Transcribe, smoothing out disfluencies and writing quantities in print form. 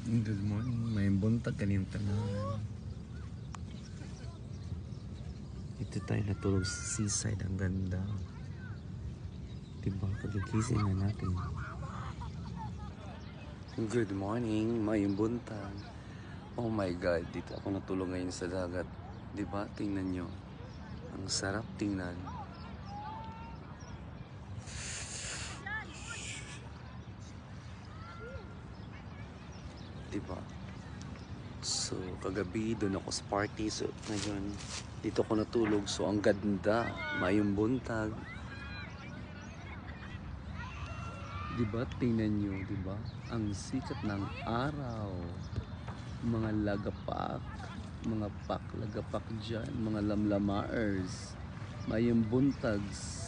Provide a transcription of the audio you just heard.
Good morning, may buntag kaniyang tanan. Ito tayo natulog sa seaside, ang ganda. Diba, kagigising na natin. Good morning, may buntag. Oh my God, dito ako natulog ngayon sa dagat. Diba, tingnan nyo. Ang sarap tingnan. Diba? So, kagabi doon ako sa party. So, ngayon, dito ako natulog. So, ang ganda. Mayong buntag. Diba? Tingnan nyo, diba? Ang sikat ng araw. Mga lagapak. Mga lagapak dyan. Mga lamlamaers. Mayong buntags.